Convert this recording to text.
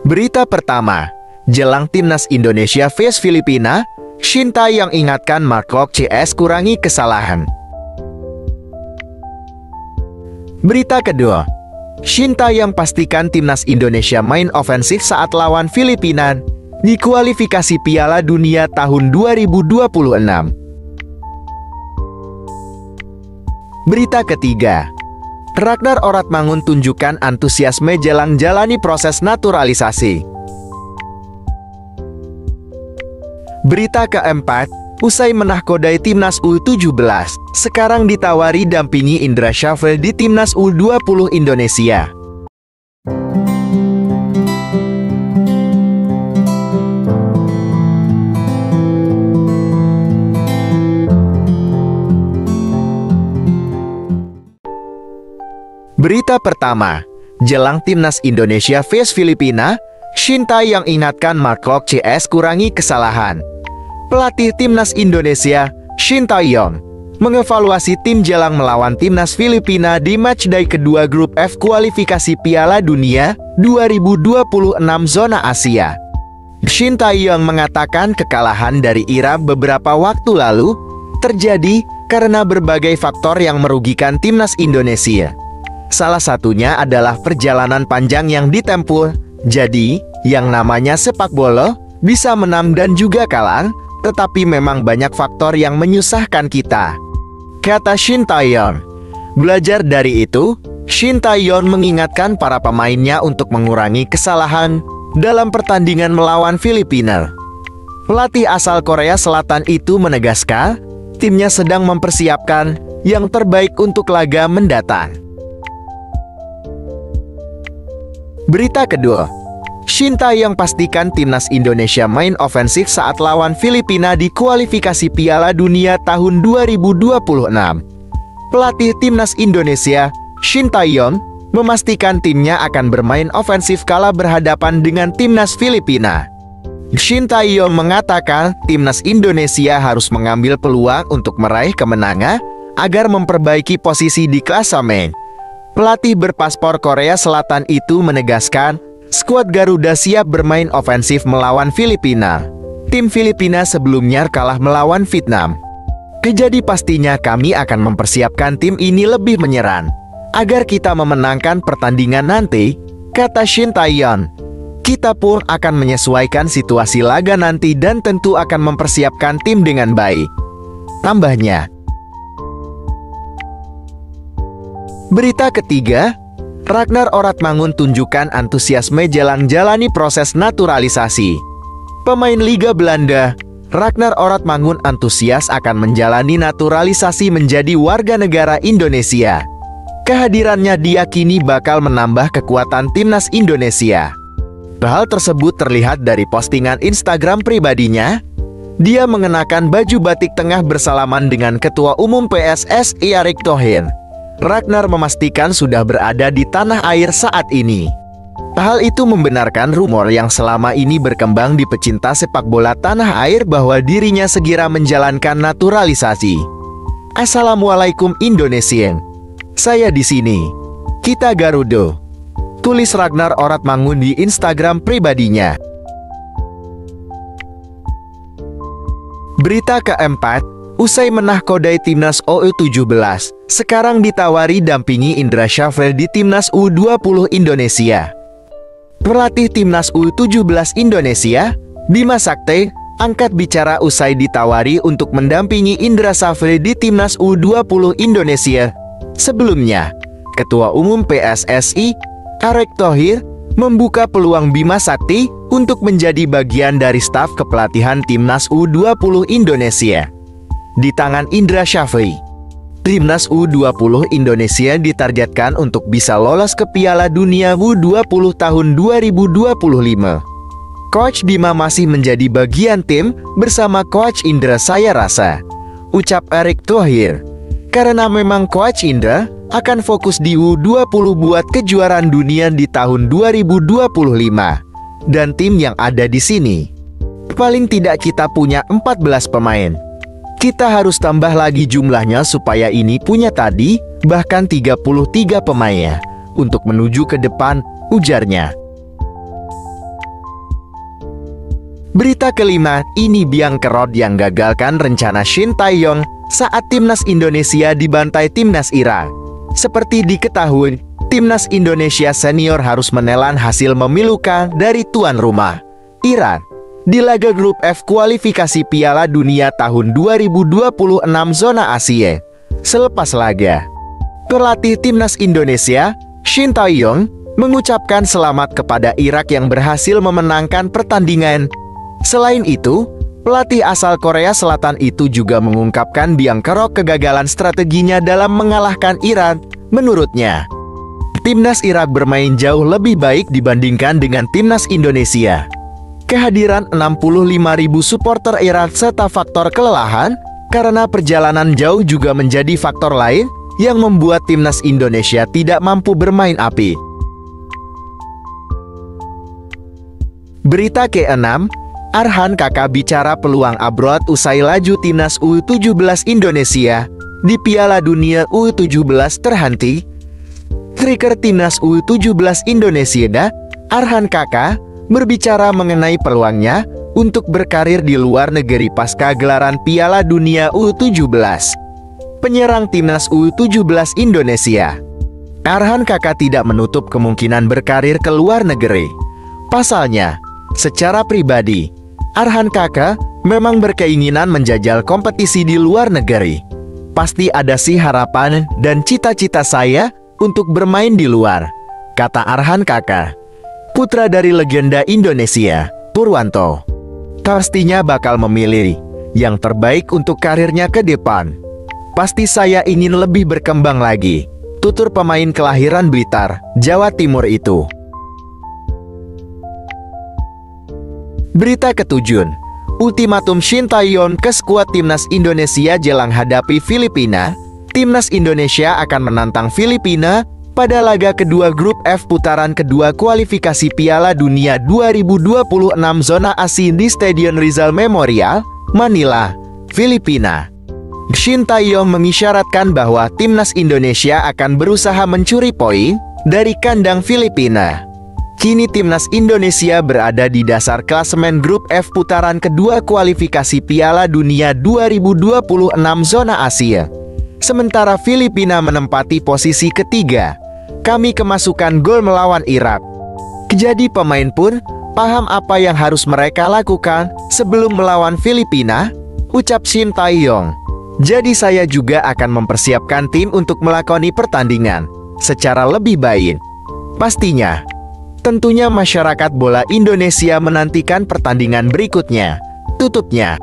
Berita pertama, jelang timnas Indonesia vs Filipina, Shin Tae-yong ingatkan Mark Locke CS kurangi kesalahan. Berita kedua, Shin Tae-yong pastikan timnas Indonesia main ofensif saat lawan Filipina di kualifikasi Piala Dunia tahun 2026. Berita ketiga, Ragnar Oratmangun tunjukkan antusiasme jelang jalani proses naturalisasi. Berita keempat, usai menahkodai timnas U17, sekarang ditawari dampingi Indra Syafri di timnas U20 Indonesia. Berita pertama, jelang timnas Indonesia vs Filipina, Shin Tae-yong ingatkan Mark Locke CS kurangi kesalahan. Pelatih timnas Indonesia, Shin Tae-yong, mengevaluasi tim jelang melawan timnas Filipina di matchday kedua grup F kualifikasi Piala Dunia 2026 zona Asia. Shin Tae-yong mengatakan kekalahan dari Irak beberapa waktu lalu terjadi karena berbagai faktor yang merugikan timnas Indonesia. Salah satunya adalah perjalanan panjang yang ditempuh. Jadi, yang namanya sepak bola bisa menang dan juga kalah, tetapi memang banyak faktor yang menyusahkan kita, kata Shin Tae-yong. Belajar dari itu, Shin Tae-yong mengingatkan para pemainnya untuk mengurangi kesalahan dalam pertandingan melawan Filipina. Pelatih asal Korea Selatan itu menegaskan, timnya sedang mempersiapkan yang terbaik untuk laga mendatang. Berita kedua, Shin Tae-yong pastikan timnas Indonesia main ofensif saat lawan Filipina di kualifikasi Piala Dunia tahun 2026. Pelatih timnas Indonesia, Shin Tae-yong, memastikan timnya akan bermain ofensif kala berhadapan dengan timnas Filipina. Shin Tae-yong mengatakan timnas Indonesia harus mengambil peluang untuk meraih kemenangan agar memperbaiki posisi di klasemen. Pelatih berpaspor Korea Selatan itu menegaskan, skuad Garuda siap bermain ofensif melawan Filipina. Tim Filipina sebelumnya kalah melawan Vietnam. Jadi pastinya kami akan mempersiapkan tim ini lebih menyerang, agar kita memenangkan pertandingan nanti, kata Shin Tae-yong. Kita pun akan menyesuaikan situasi laga nanti dan tentu akan mempersiapkan tim dengan baik, tambahnya. Berita ketiga, Ragnar Oratmangun tunjukkan antusiasme jelang jalani proses naturalisasi. Pemain Liga Belanda, Ragnar Oratmangun antusias akan menjalani naturalisasi menjadi warga negara Indonesia. Kehadirannya diyakini bakal menambah kekuatan timnas Indonesia. Hal tersebut terlihat dari postingan Instagram pribadinya. Dia mengenakan baju batik tengah bersalaman dengan Ketua Umum PSSI Erick Thohir. Ragnar memastikan sudah berada di tanah air saat ini. Hal itu membenarkan rumor yang selama ini berkembang di pecinta sepak bola tanah air bahwa dirinya segera menjalankan naturalisasi. Assalamualaikum Indonesia. Saya di sini. Kita Garuda. Tulis Ragnar Oratmangun di Instagram pribadinya. Berita keempat, usai menahkodai timnas U17, sekarang ditawari dampingi Indra Syafri di timnas U20 Indonesia. Pelatih timnas U17 Indonesia, Bima Sakti, angkat bicara usai ditawari untuk mendampingi Indra Syafri di timnas U20 Indonesia. Sebelumnya, Ketua Umum PSSI, Erick Thohir, membuka peluang Bima Sakti untuk menjadi bagian dari staf kepelatihan timnas U20 Indonesia. Di tangan Indra Syafri, timnas U20 Indonesia ditargetkan untuk bisa lolos ke Piala Dunia U20 tahun 2025. Coach Bima masih menjadi bagian tim bersama Coach Indra saya rasa, ucap Erick Thohir. Karena memang Coach Indra akan fokus di U20 buat kejuaraan dunia di tahun 2025. Dan tim yang ada di sini, paling tidak kita punya 14 pemain. Kita harus tambah lagi jumlahnya supaya ini punya tadi bahkan 33 pemain untuk menuju ke depan, ujarnya. Berita kelima, ini biang kerok yang gagalkan rencana Shin Tae-yong saat timnas Indonesia dibantai timnas Irak. Seperti diketahui, timnas Indonesia senior harus menelan hasil memilukan dari tuan rumah, Irak, di laga grup F kualifikasi Piala Dunia tahun 2026 zona Asia. Selepas laga, pelatih timnas Indonesia, Shin Tae-yong, mengucapkan selamat kepada Irak yang berhasil memenangkan pertandingan. Selain itu, pelatih asal Korea Selatan itu juga mengungkapkan biang kerok kegagalan strateginya dalam mengalahkan Irak. Menurutnya, timnas Irak bermain jauh lebih baik dibandingkan dengan timnas Indonesia. Kehadiran 65.000 supporter Irak serta faktor kelelahan karena perjalanan jauh juga menjadi faktor lain yang membuat timnas Indonesia tidak mampu bermain apik. Berita ke-6, Arhan Kakak bicara peluang abroad usai laju timnas U17 Indonesia di Piala Dunia U17 terhenti. Striker timnas U17 Indonesia, Arhan Kakak, berbicara mengenai peluangnya untuk berkarir di luar negeri pasca gelaran Piala Dunia U17. Penyerang timnas U17 Indonesia, Arhan Kakak tidak menutup kemungkinan berkarir ke luar negeri. Pasalnya, secara pribadi, Arhan Kakak memang berkeinginan menjajal kompetisi di luar negeri. Pasti ada sih harapan dan cita-cita saya untuk bermain di luar, kata Arhan Kakak. Putra dari legenda Indonesia, Purwanto, pastinya bakal memilih yang terbaik untuk karirnya ke depan. Pasti saya ingin lebih berkembang lagi, tutur pemain kelahiran Blitar, Jawa Timur itu. Berita ke-7, ultimatum Shin Tae-yong ke skuad timnas Indonesia jelang hadapi Filipina. Timnas Indonesia akan menantang Filipina pada laga kedua grup F putaran kedua kualifikasi Piala Dunia 2026 zona Asia di Stadion Rizal Memorial, Manila, Filipina. Shin Tae-yong mengisyaratkan bahwa timnas Indonesia akan berusaha mencuri poin dari kandang Filipina. Kini timnas Indonesia berada di dasar klasemen grup F putaran kedua kualifikasi Piala Dunia 2026 zona Asia. Sementara Filipina menempati posisi ketiga. Kami kemasukan gol melawan Irak. Jadi pemain pun paham apa yang harus mereka lakukan sebelum melawan Filipina, ucap Shin Tae-yong. Jadi saya juga akan mempersiapkan tim untuk melakoni pertandingan secara lebih baik. Pastinya, tentunya masyarakat bola Indonesia menantikan pertandingan berikutnya, tutupnya.